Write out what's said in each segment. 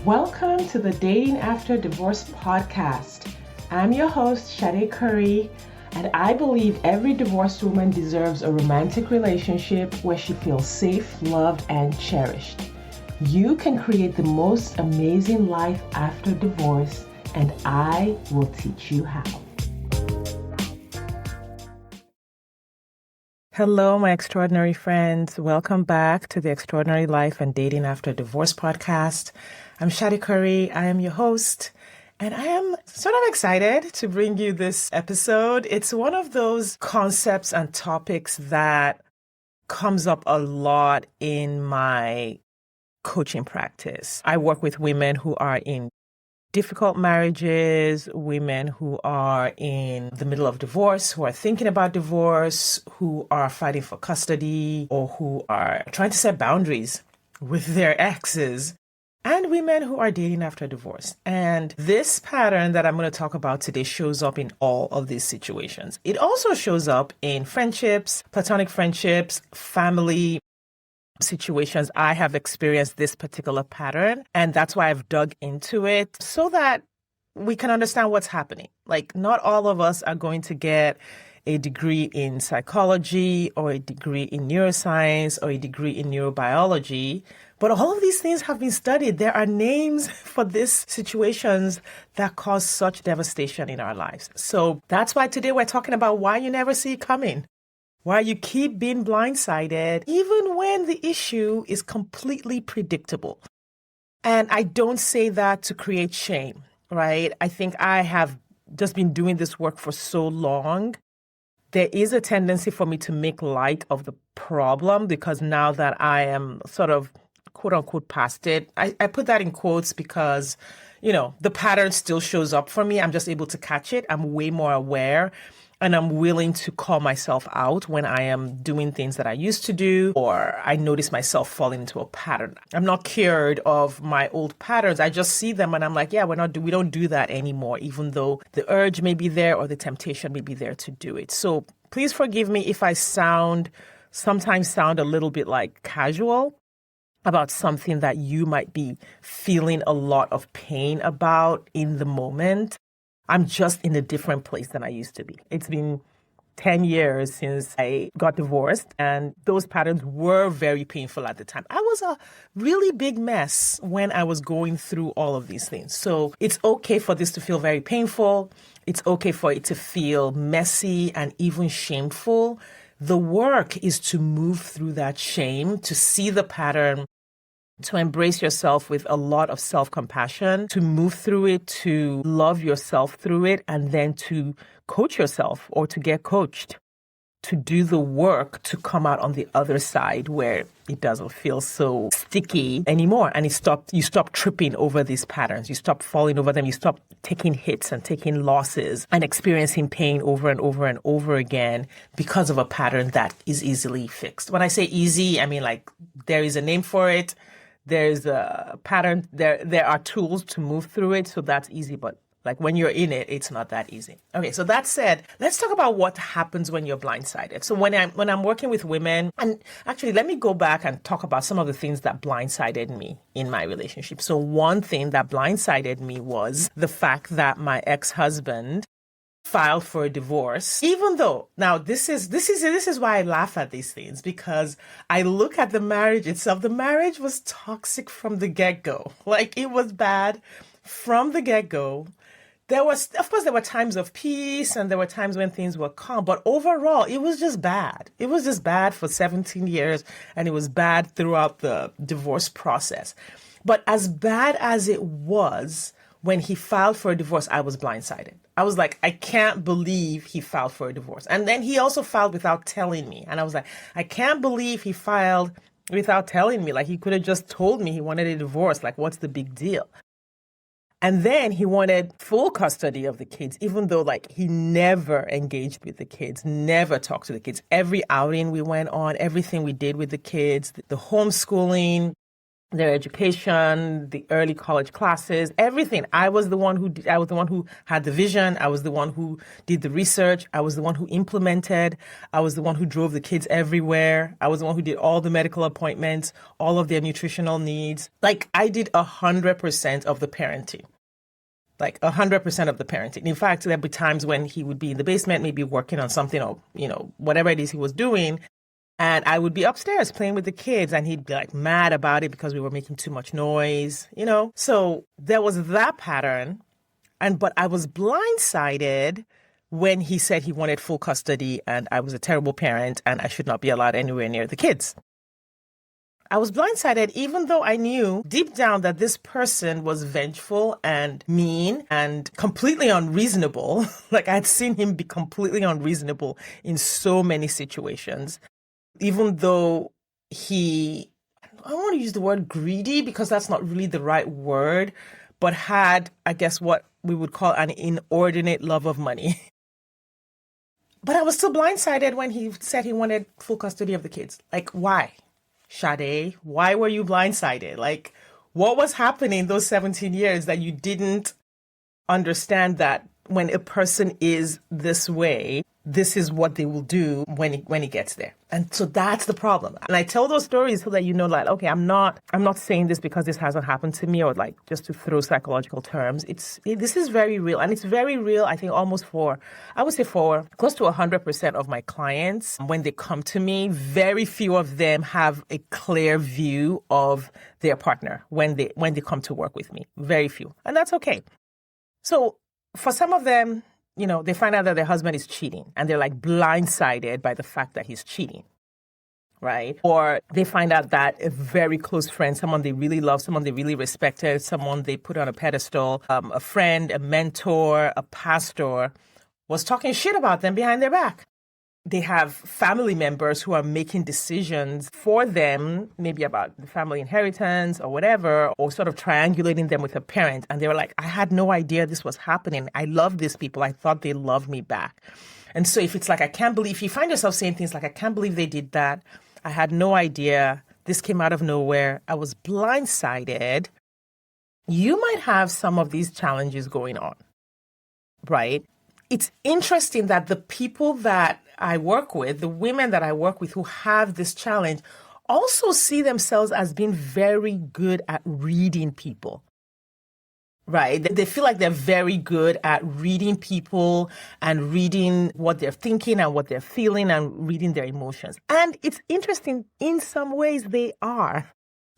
Welcome to the Dating After Divorce podcast. I'm your host, Sade Curry, and I believe every divorced woman deserves a romantic relationship where she feels safe, loved, and cherished. You can create the most amazing life after divorce, and I will teach you how. Hello, my extraordinary friends. Welcome back to the Extraordinary Life and Dating After Divorce podcast. I'm Sade Curry. I am your host, and I am sort of excited to bring you this episode. It's one of those concepts and topics that comes up a lot in my coaching practice. I work with women who are in difficult marriages, women who are in the middle of divorce, who are thinking about divorce, who are fighting for custody, or who are trying to set boundaries with their exes, and women who are dating after divorce. And this pattern that I'm going to talk about today shows up in all of these situations. It also shows up in friendships, platonic friendships, family situations. I have experienced this particular pattern, and that's why I've dug into it so that we can understand what's happening. Like, not all of us are going to get a degree in psychology or a degree in neuroscience or a degree in neurobiology, but all of these things have been studied. There are names for these situations that cause such devastation in our lives. So that's why today we're talking about why you never see it coming. Why you keep being blindsided, even when the issue is completely predictable. And I don't say that to create shame, right? I think I have just been doing this work for so long. There is a tendency for me to make light of the problem because now that I am sort of quote unquote past it, I put that in quotes because, the pattern still shows up for me. I'm just able to catch it. I'm way more aware. And I'm willing to call myself out when I am doing things that I used to do, or I notice myself falling into a pattern. I'm not cured of my old patterns. I just see them and I'm like, yeah, we don't do that anymore, even though the urge may be there or the temptation may be there to do it. So please forgive me if I sometimes sound a little bit like casual about something that you might be feeling a lot of pain about in the moment. I'm just in a different place than I used to be. It's been 10 years since I got divorced, and those patterns were very painful at the time. I was a really big mess when I was going through all of these things. So it's okay for this to feel very painful. It's okay for it to feel messy and even shameful. The work is to move through that shame, to see the pattern, to embrace yourself with a lot of self-compassion, to move through it, to love yourself through it, and then to coach yourself or to get coached, to do the work to come out on the other side where it doesn't feel so sticky anymore. And you stop tripping over these patterns. You stop falling over them. You stop taking hits and taking losses and experiencing pain over and over and over again because of a pattern that is easily fixed. When I say easy, I mean like there is a name for it. There's a pattern, there are tools to move through it, so that's easy, but like when you're in it, it's not that easy. Okay, so that said, let's talk about what happens when you're blindsided. So when I'm working with women, and actually let me go back and talk about some of the things that blindsided me in my relationship. So one thing that blindsided me was the fact that my ex-husband filed for a divorce, even though now this is why I laugh at these things, because I look at the marriage itself. The marriage was toxic from the get-go. Like, it was bad from the get-go. There were times of peace and there were times when things were calm, but overall it was just bad. It was just bad for 17 years and it was bad throughout the divorce process. But as bad as it was, when he filed for a divorce, I was blindsided. I was like, I can't believe he filed for a divorce. And then he also filed without telling me. And I was like, I can't believe he filed without telling me. Like, he could have just told me he wanted a divorce. Like, what's the big deal? And then he wanted full custody of the kids, even though like he never engaged with the kids, never talked to the kids. Every outing we went on, everything we did with the kids, the homeschooling, their education, the early college classes, everything. I was the one who had the vision. I was the one who did the research. I was the one who implemented. I was the one who drove the kids everywhere. I was the one who did all the medical appointments, all of their nutritional needs. Like, I did 100% of the parenting. Like 100% of the parenting. In fact, there'd be times when he would be in the basement, maybe working on something or, whatever it is he was doing. And I would be upstairs playing with the kids and he'd be like mad about it because we were making too much noise, So there was that pattern. But I was blindsided when he said he wanted full custody and I was a terrible parent and I should not be allowed anywhere near the kids. I was blindsided even though I knew deep down that this person was vengeful and mean and completely unreasonable. Like, I had seen him be completely unreasonable in so many situations. Even though I don't want to use the word greedy because that's not really the right word, but had, I guess, what we would call an inordinate love of money. But I was still blindsided when he said he wanted full custody of the kids. Like, why? Sade, why were you blindsided? Like, what was happening those 17 years that you didn't understand that when a person is this way, this is what they will do when he gets there. And so that's the problem. And I tell those stories so that like, okay, I'm not saying this because this hasn't happened to me or like just to throw psychological terms. This is very real. And it's very real, I think, almost for close to 100% of my clients. When they come to me, very few of them have a clear view of their partner when they come to work with me. Very few. And that's okay. So for some of them, they find out that their husband is cheating and they're like blindsided by the fact that he's cheating, right? Or they find out that a very close friend, someone they really love, someone they really respected, someone they put on a pedestal, a friend, a mentor, a pastor, was talking shit about them behind their back. They have family members who are making decisions for them, maybe about the family inheritance or whatever, or sort of triangulating them with a parent. And they were like, I had no idea this was happening. I love these people. I thought they loved me back. And so if it's like, if you find yourself saying things like, I can't believe they did that. I had no idea. This came out of nowhere. I was blindsided. You might have some of these challenges going on, right? It's interesting that the people that I work with, the women that I work with who have this challenge, also see themselves as being very good at reading people, right? They feel like they're very good at reading people and reading what they're thinking and what they're feeling and reading their emotions. And it's interesting, in some ways they are,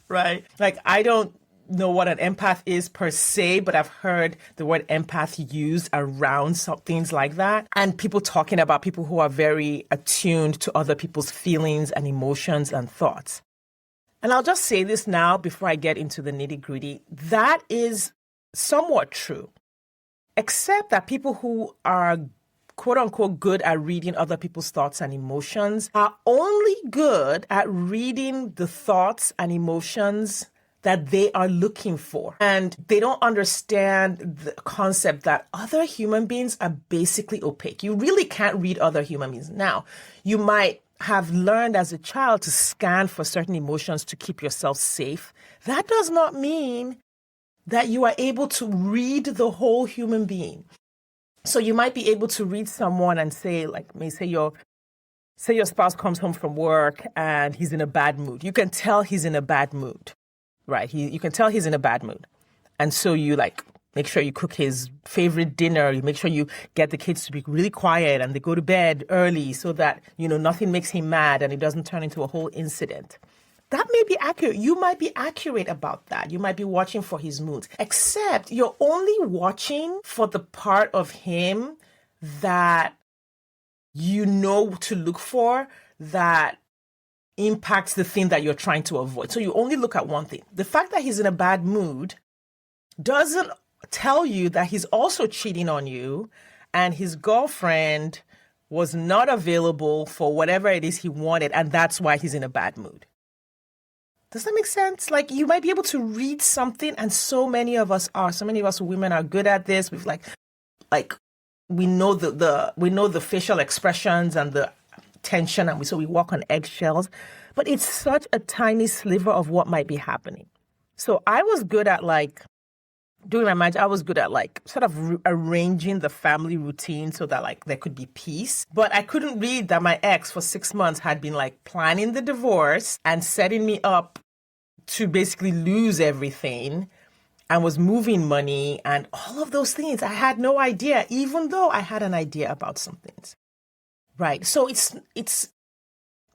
right? Like, I don't know what an empath is per se, but I've heard the word empath used around some things like that. And people talking about people who are very attuned to other people's feelings and emotions and thoughts. And I'll just say this now before I get into the nitty-gritty. That is somewhat true, except that people who are quote unquote good at reading other people's thoughts and emotions are only good at reading the thoughts and emotions that they are looking for. And they don't understand the concept that other human beings are basically opaque. You really can't read other human beings. Now, you might have learned as a child to scan for certain emotions to keep yourself safe. That does not mean that you are able to read the whole human being. So you might be able to read someone and say, like, say your spouse comes home from work and he's in a bad mood. You can tell he's in a bad mood. Right. You can tell he's in a bad mood. And so you make sure you cook his favorite dinner. You make sure you get the kids to be really quiet and they go to bed early so that, nothing makes him mad and it doesn't turn into a whole incident. That may be accurate. You might be accurate about that. You might be watching for his moods, except you're only watching for the part of him that you know to look for that impacts the thing that you're trying to avoid. So you only look at one thing. The fact that he's in a bad mood doesn't tell you that he's also cheating on you and his girlfriend was not available for whatever it is he wanted, and that's why he's in a bad mood. Does that make sense? Like, you might be able to read something, and so many of us women are good at this. We've like we know the facial expressions and the tension, and so we walk on eggshells, but it's such a tiny sliver of what might be happening. So I was good at doing my magic. I was good at sort of arranging the family routine so that there could be peace. But I couldn't read that my ex for 6 months had been planning the divorce and setting me up to basically lose everything and was moving money and all of those things. I had no idea, even though I had an idea about some things. Right. So it's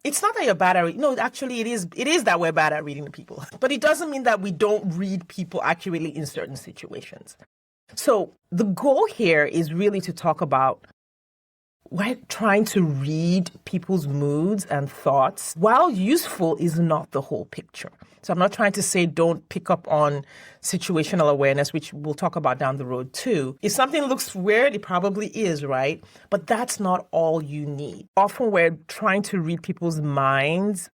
not that you're bad at reading. No, actually it is that we're bad at reading the people. But it doesn't mean that we don't read people accurately in certain situations. So the goal here is really to talk about we're trying to read people's moods and thoughts. While useful is not the whole picture. So I'm not trying to say don't pick up on situational awareness, which we'll talk about down the road too. If something looks weird, it probably is, right? But that's not all you need. Often we're trying to read people's minds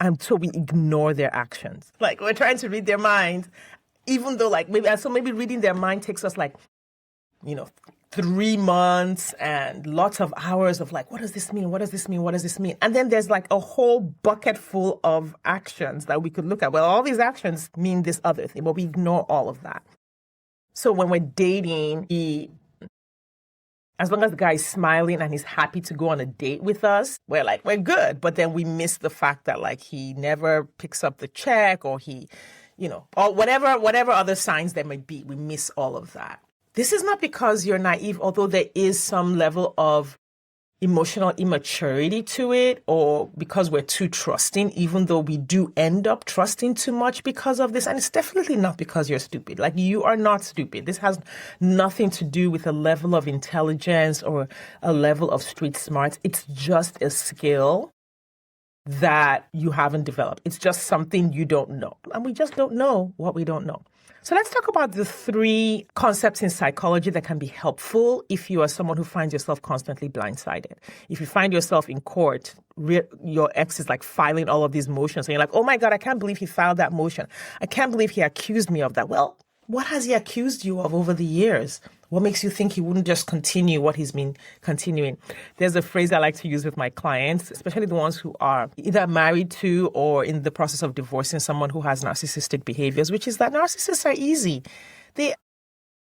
and so we ignore their actions. We're trying to read their minds, even though maybe reading their mind takes us 3 months and lots of hours of what does this mean? What does this mean? What does this mean? And then there's a whole bucket full of actions that we could look at. Well, all these actions mean this other thing, but we ignore all of that. So when we're dating, as long as the guy is smiling and he's happy to go on a date with us, we're good. But then we miss the fact that he never picks up the check or he, or whatever other signs there may be. We miss all of that. This is not because you're naive, although there is some level of emotional immaturity to it, or because we're too trusting, even though we do end up trusting too much because of this. And it's definitely not because you're stupid. You are not stupid. This has nothing to do with a level of intelligence or a level of street smarts. It's just a skill that you haven't developed. It's just something you don't know. And we just don't know what we don't know. So let's talk about the 3 concepts in psychology that can be helpful if you are someone who finds yourself constantly blindsided. If you find yourself in court, your ex is filing all of these motions and you're oh my God, I can't believe he filed that motion. I can't believe he accused me of that. Well, what has he accused you of over the years? What makes you think he wouldn't just continue what he's been continuing? There's a phrase I like to use with my clients, especially the ones who are either married to or in the process of divorcing someone who has narcissistic behaviors, which is that narcissists are easy. They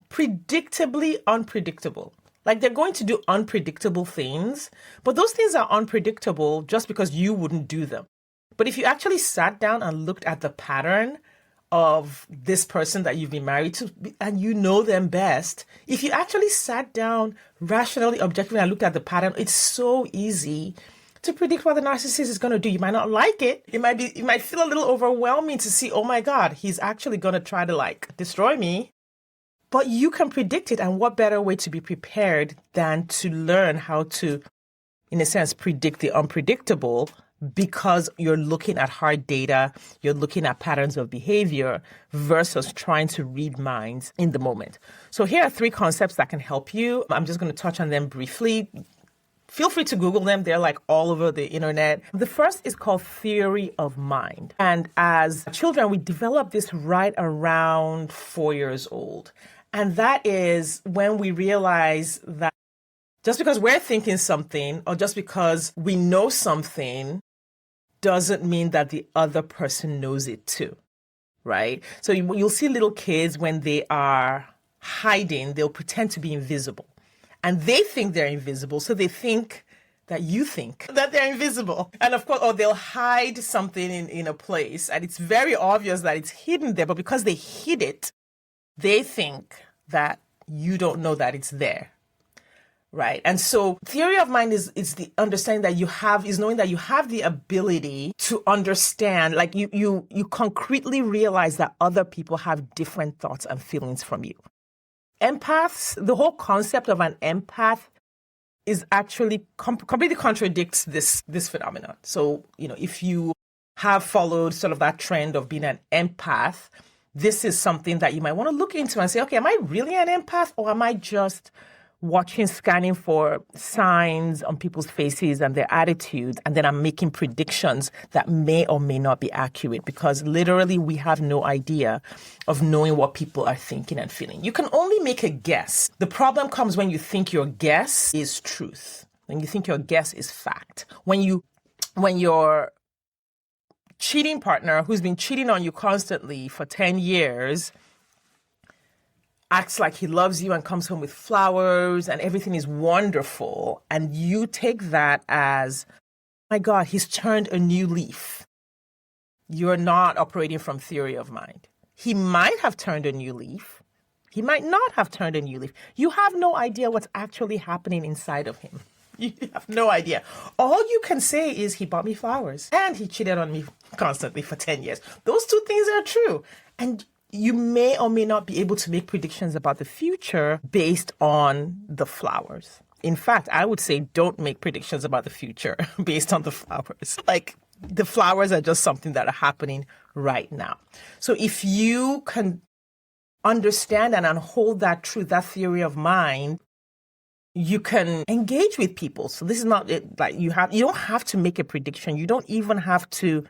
predictably unpredictable. They're going to do unpredictable things, but those things are unpredictable just because you wouldn't do them. But if you actually sat down and looked at the pattern of this person that you've been married to, and you know them best, if you actually sat down rationally, objectively, and looked at the pattern, it's so easy to predict what the narcissist is going to do. You might not like it. It might feel a little overwhelming to see, oh my God, he's actually going to try to destroy me. But you can predict it. And what better way to be prepared than to learn how to, in a sense, predict the unpredictable, because you're looking at hard data, you're looking at patterns of behavior versus trying to read minds in the moment. So here are 3 concepts that can help you. I'm just going to touch on them briefly. Feel free to Google them. They're all over the internet. The first is called theory of mind. And as children, we develop this right around 4 years old. And that is when we realize that just because we're thinking something or just because we know something doesn't mean that the other person knows it too, right? So you'll see little kids when they are hiding, they'll pretend to be invisible. And they think they're invisible, so they think that you think that they're invisible. And of course, or they'll hide something in a place, and it's very obvious that it's hidden there, but because they hid it, they think that you don't know that it's there. Right. And so theory of mind is the understanding that you have, is knowing that you have the ability to understand, you concretely realize that other people have different thoughts and feelings from you. Empaths, the whole concept of an empath is actually completely contradicts this phenomenon. So, if you have followed sort of that trend of being an empath, this is something that you might want to look into and say, okay, am I really an empath, or am I just scanning for signs on people's faces and their attitudes, and then I'm making predictions that may or may not be accurate, because literally we have no idea of knowing what people are thinking and feeling. You can only make a guess. The problem comes when you think your guess is truth, when you think your guess is fact, when you're cheating partner who's been cheating on you constantly for 10 years acts like he loves you and comes home with flowers and everything is wonderful, and you take that as, my God, he's turned a new leaf. You're not operating from theory of mind. He might have turned a new leaf. He might not have turned a new leaf. You have no idea what's actually happening inside of him. You have no idea. All you can say is he bought me flowers and he cheated on me constantly for 10 years. Those two things are true. And you may or may not be able to make predictions about the future based on the flowers. In fact, I would say don't make predictions about the future based on the flowers. Like, the flowers are just something that are happening right now. So if you can understand and hold that truth, that theory of mind, you can engage with people. So this is not like you don't have to make a prediction. You don't even have to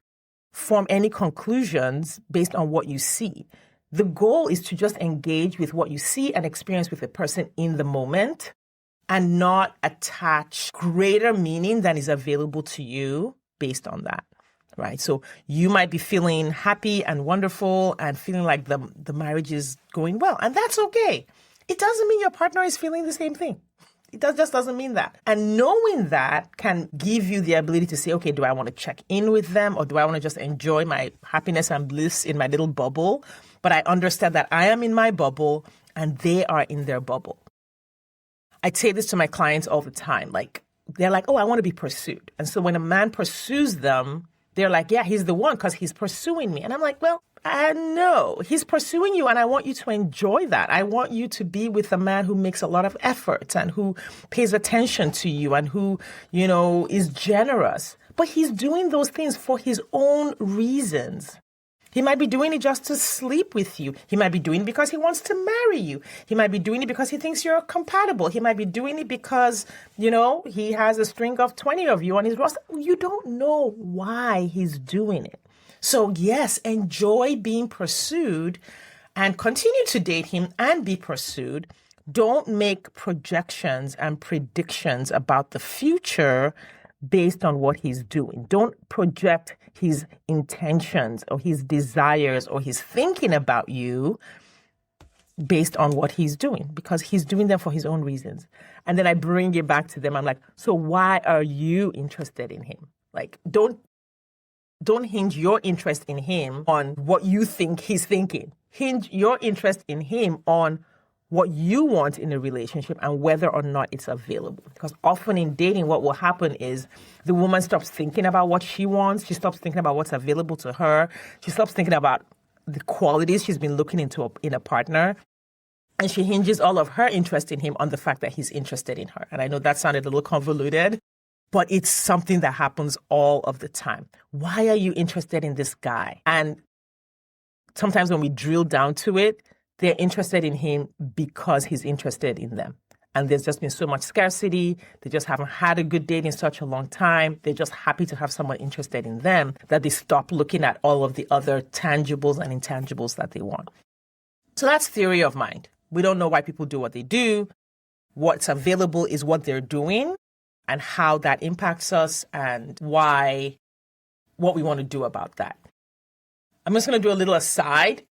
form any conclusions based on what you see. The goal is to just engage with what you see and experience with a person in the moment and not attach greater meaning than is available to you based on that, right? So you might be feeling happy and wonderful and feeling like the marriage is going well, and that's okay. It doesn't mean your partner is feeling the same thing. It just doesn't mean that. And knowing that can give you the ability to say, okay, do I want to check in with them, or do I want to just enjoy my happiness and bliss in my little bubble? But I understand that I am in my bubble and they are in their bubble. I say this to my clients all the time. Like, they're like, oh, I want to be pursued. And so when a man pursues them, they're like, yeah, he's the one because he's pursuing me. And I'm like, well, no, he's pursuing you, and I want you to enjoy that. I want you to be with a man who makes a lot of effort and who pays attention to you and who, is generous. But he's doing those things for his own reasons. He might be doing it just to sleep with you. He might be doing it because he wants to marry you. He might be doing it because he thinks you're compatible. He might be doing it because, he has a string of 20 of you on his roster. You don't know why he's doing it. So yes, enjoy being pursued and continue to date him and be pursued. Don't make projections and predictions about the future based on what he's doing. Don't project his intentions or his desires or his thinking about you based on what he's doing, because he's doing them for his own reasons. And then I bring it back to them. I'm like, so why are you interested in him? Like, don't hinge your interest in him on what you think he's thinking. Hinge your interest in him on what you want in a relationship and whether or not it's available. Because often in dating, what will happen is the woman stops thinking about what she wants. She stops thinking about what's available to her. She stops thinking about the qualities she's been looking into in a partner. And she hinges all of her interest in him on the fact that he's interested in her. And I know that sounded a little convoluted, but it's something that happens all of the time. Why are you interested in this guy? And sometimes when we drill down to it, they're interested in him because he's interested in them. And there's just been so much scarcity. They just haven't had a good date in such a long time. They're just happy to have someone interested in them that they stop looking at all of the other tangibles and intangibles that they want. So that's theory of mind. We don't know why people do what they do. What's available is what they're doing and how that impacts us and what we want to do about that. I'm just going to do a little aside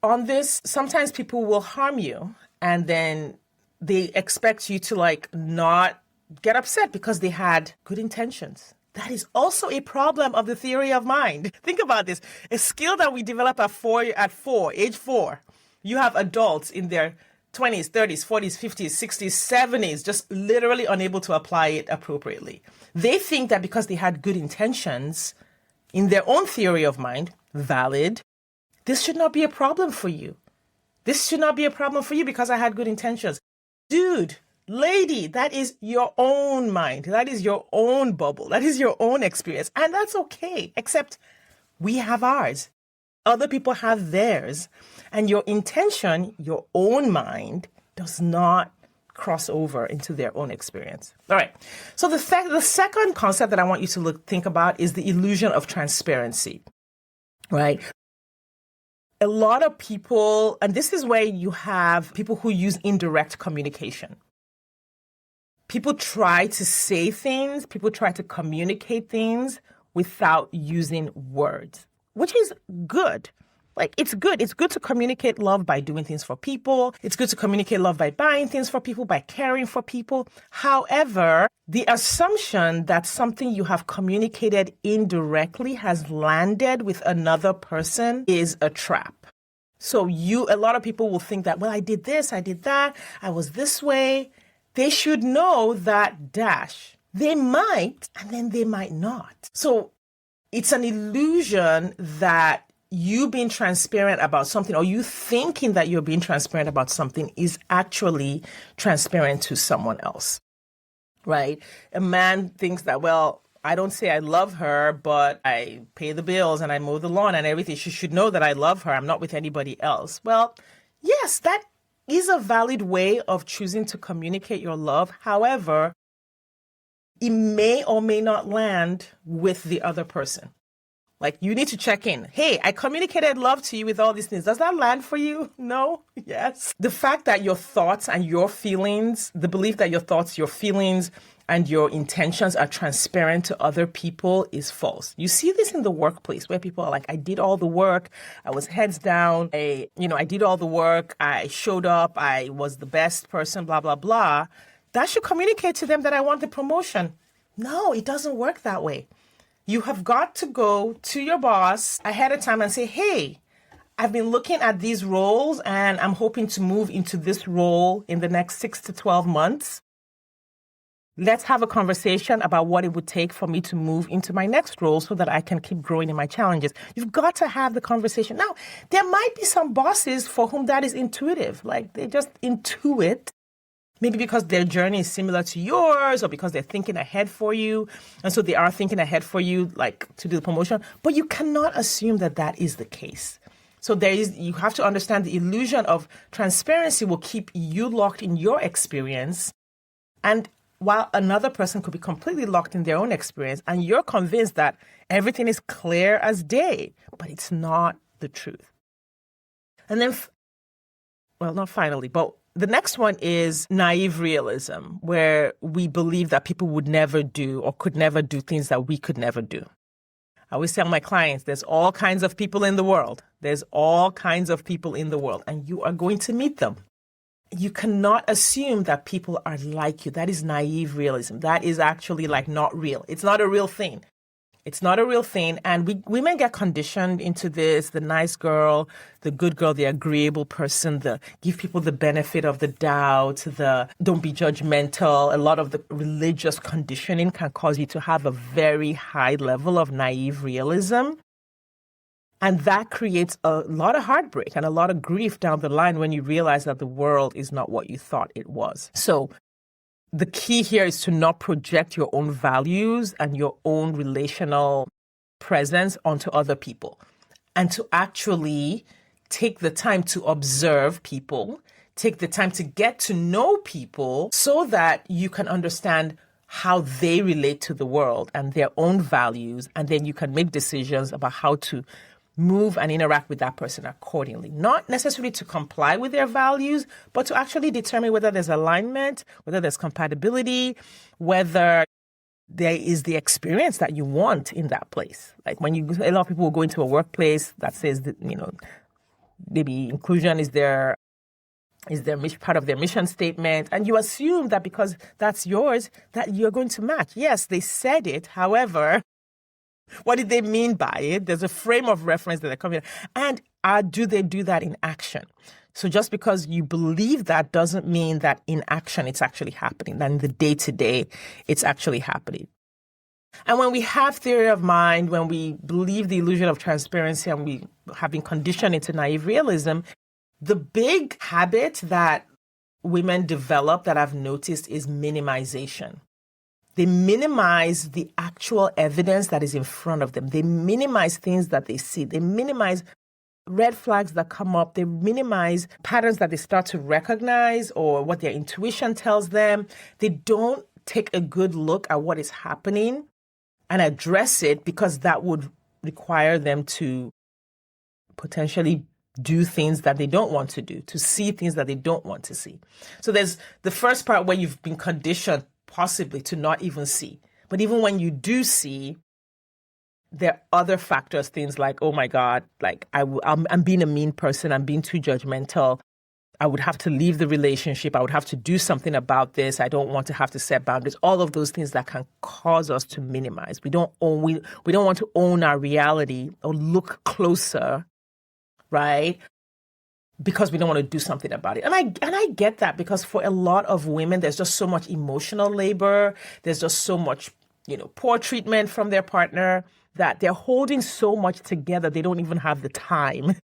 on this. Sometimes people will harm you and then they expect you to not get upset because they had good intentions. That is also a problem of the theory of mind. Think about this. A skill that we develop age 4. You have adults in their 20s, 30s, 40s, 50s, 60s, 70s, just literally unable to apply it appropriately. They think that because they had good intentions in their own theory of mind, valid, this should not be a problem for you. This should not be a problem for you because I had good intentions. Dude, lady, that is your own mind. That is your own bubble. That is your own experience. And that's okay, except we have ours. Other people have theirs. And your intention, your own mind, does not cross over into their own experience. All right. So the second concept that I want you to think about is the illusion of transparency, right? A lot of people, and this is where you have people who use indirect communication. People try to say things, people try to communicate things without using words. which is good. Like, it's good. It's good to communicate love by doing things for people. It's good to communicate love by buying things for people, by caring for people. However, the assumption that something you have communicated indirectly has landed with another person is a trap. So a lot of people will think that, well, I did this, I did that, I was this way. They should know that they might, and then they might not. So it's an illusion that you being transparent about something, or you thinking that you're being transparent about something, is actually transparent to someone else, right? A man thinks that, well, I don't say I love her, but I pay the bills and I mow the lawn and everything. She should know that I love her. I'm not with anybody else. Well, yes, that is a valid way of choosing to communicate your love. However, it may or may not land with the other person. Like, you need to check in. Hey, I communicated love to you with all these things. Does that land for you? No? Yes. The fact that your thoughts and your feelings, the belief that your thoughts, your feelings, and your intentions are transparent to other people is false. You see this in the workplace where people are like, I did all the work. I was heads down. I did all the work. I showed up. I was the best person, blah, blah, blah. That should communicate to them that I want the promotion. No, it doesn't work that way. You have got to go to your boss ahead of time and say, hey, I've been looking at these roles and I'm hoping to move into this role in the next 6 to 12 months. Let's have a conversation about what it would take for me to move into my next role so that I can keep growing in my challenges. You've got to have the conversation. Now, there might be some bosses for whom that is intuitive, like they just intuit. Maybe because their journey is similar to yours, or because they're thinking ahead for you. And so they are thinking ahead for you, like to do the promotion. But you cannot assume that that is the case. So you have to understand the illusion of transparency will keep you locked in your experience. And while another person could be completely locked in their own experience, and you're convinced that everything is clear as day, but it's not the truth. And then, not finally, but the next one is naive realism, where we believe that people would never do or could never do things that we could never do. I always tell my clients, there's all kinds of people in the world. There's all kinds of people in the world, and you are going to meet them. You cannot assume that people are like you. That is naive realism. That is actually like not real. It's not a real thing. It's not a real thing. And women get conditioned into this, the nice girl, the good girl, the agreeable person, the give people the benefit of the doubt, the don't be judgmental. A lot of the religious conditioning can cause you to have a very high level of naive realism. And that creates a lot of heartbreak and a lot of grief down the line when you realize that the world is not what you thought it was. So the key here is to not project your own values and your own relational presence onto other people, and to actually take the time to observe people, take the time to get to know people so that you can understand how they relate to the world and their own values, and then you can make decisions about how to move and interact with that person accordingly. Not necessarily to comply with their values, but to actually determine whether there's alignment, whether there's compatibility, whether there is the experience that you want in that place. Like a lot of people will go into a workplace that says that, maybe inclusion is their part of their mission statement, and you assume that because that's yours, that you're going to match. Yes, they said it. However, what did they mean by it? There's a frame of reference that they're coming in. And do they do that in action? So just because you believe that doesn't mean that in action it's actually happening, that in the day-to-day it's actually happening. And when we have theory of mind, when we believe the illusion of transparency and we have been conditioned into naive realism, the big habit that women develop that I've noticed is minimization. They minimize the actual evidence that is in front of them. They minimize things that they see. They minimize red flags that come up. They minimize patterns that they start to recognize or what their intuition tells them. They don't take a good look at what is happening and address it, because that would require them to potentially do things that they don't want to do, to see things that they don't want to see. So there's the first part where you've been conditioned possibly to not even see. But even when you do see, there are other factors, things like, oh my God, like I'm being a mean person. I'm being too judgmental. I would have to leave the relationship. I would have to do something about this. I don't want to have to set boundaries. All of those things that can cause us to minimize. We don't want to own our reality or look closer, right? Because we don't want to do something about it. And I get that, because for a lot of women, there's just so much emotional labor. There's just so much, poor treatment from their partner that they're holding so much together. They don't even have the time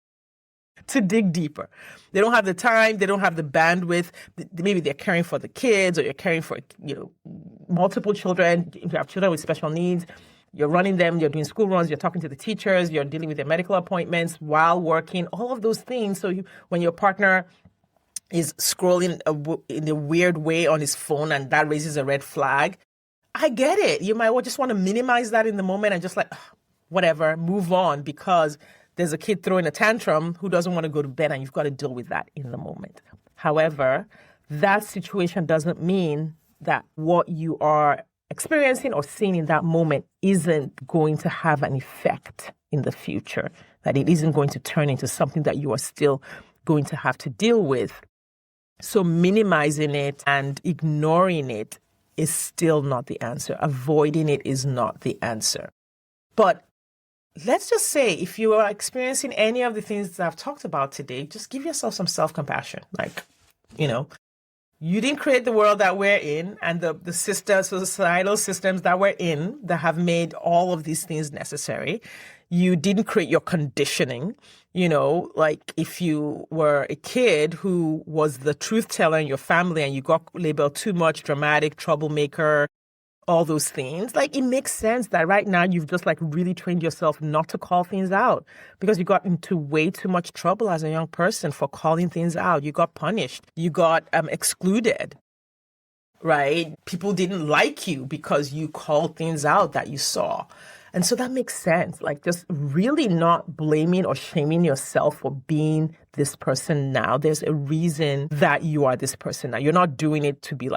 to dig deeper. They don't have the time. They don't have the bandwidth. Maybe they're caring for the kids, or you're caring for, multiple children. If you have children with special needs, you're running them, you're doing school runs, you're talking to the teachers, you're dealing with their medical appointments while working, all of those things. So when your partner is scrolling in a weird way on his phone and that raises a red flag, I get it. You might just want to minimize that in the moment and just whatever, move on, because there's a kid throwing a tantrum who doesn't want to go to bed, and you've got to deal with that in the moment. However, that situation doesn't mean that what you are experiencing or seeing in that moment isn't going to have an effect in the future, that it isn't going to turn into something that you are still going to have to deal with. So minimizing it and ignoring it is still not the answer. Avoiding it is not the answer. But let's just say, if you are experiencing any of the things that I've talked about today, just give yourself some self-compassion. You didn't create the world that we're in, and the societal systems that we're in that have made all of these things necessary. You didn't create your conditioning. If you were a kid who was the truth teller in your family and you got labeled too much, dramatic, troublemaker, all those things, it makes sense that right now you've just really trained yourself not to call things out, because you got into way too much trouble as a young person for calling things out. You got punished. You got excluded, right? People didn't like you because you called things out that you saw. And so that makes sense. Just really not blaming or shaming yourself for being this person now. There's a reason that you are this person now. You're not doing it to be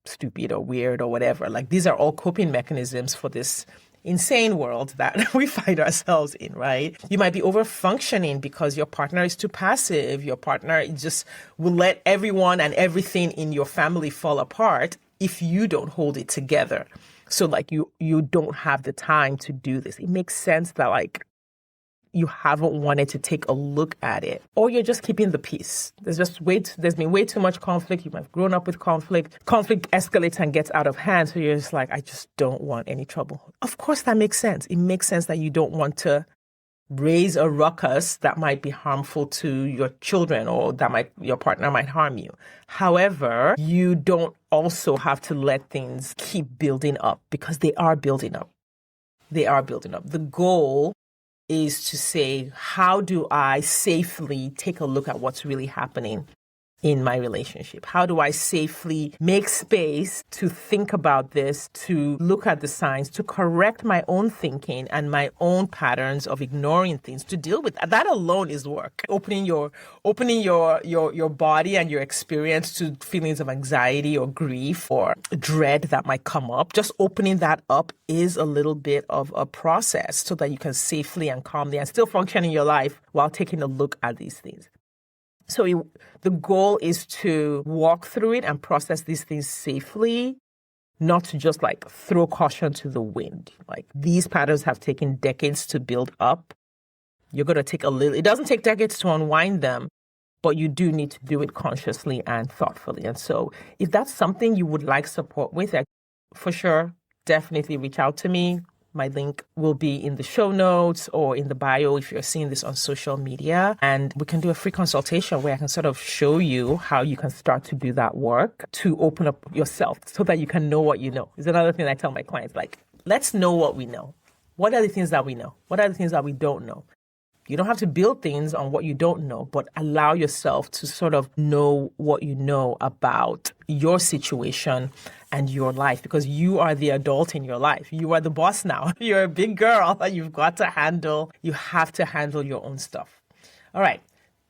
stupid or weird or whatever. These are all coping mechanisms for this insane world that we find ourselves in, right? You might be over functioning because your partner is too passive. Your partner just will let everyone and everything in your family fall apart if you don't hold it together. So you don't have the time to do this. It makes sense that you haven't wanted to take a look at it, or you're just keeping the peace. There's been way too much conflict. You might have grown up with conflict. Conflict escalates and gets out of hand. So you're just I just don't want any trouble. Of course, that makes sense. It makes sense that you don't want to raise a ruckus that might be harmful to your children, or your partner might harm you. However, you don't also have to let things keep building up, because they are building up. They are building up. The goal is to say, how do I safely take a look at what's really happening in my relationship? How do I safely make space to think about this, to look at the signs, to correct my own thinking and my own patterns of ignoring things, to deal with that? That alone is work. Opening your body and your experience to feelings of anxiety or grief or dread that might come up. Just opening that up is a little bit of a process so that you can safely and calmly and still function in your life while taking a look at these things. So the goal is to walk through it and process these things safely, not to just throw caution to the wind. These patterns have taken decades to build up. You're going to take it doesn't take decades to unwind them, but you do need to do it consciously and thoughtfully. And so if that's something you would like support with, for sure, definitely reach out to me. My link will be in the show notes or in the bio if you're seeing this on social media. And we can do a free consultation where I can sort of show you how you can start to do that work to open up yourself so that you can know what you know. It's another thing I tell my clients, let's know what we know. What are the things that we know? What are the things that we don't know? You don't have to build things on what you don't know, but allow yourself to sort of know what you know about your situation and your life, because you are the adult in your life. You are the boss now. You're a big girl that you have to handle your own stuff. All right.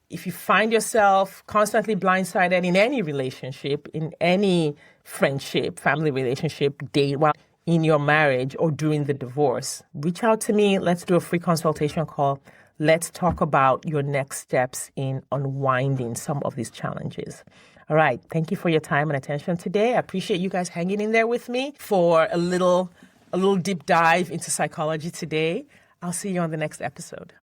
If you find yourself constantly blindsided in any relationship, in any friendship, family relationship, date, in your marriage or during the divorce, reach out to me. Let's do a free consultation call. Let's talk about your next steps in unwinding some of these challenges. All right. Thank you for your time and attention today. I appreciate you guys hanging in there with me for a little deep dive into psychology today. I'll see you on the next episode.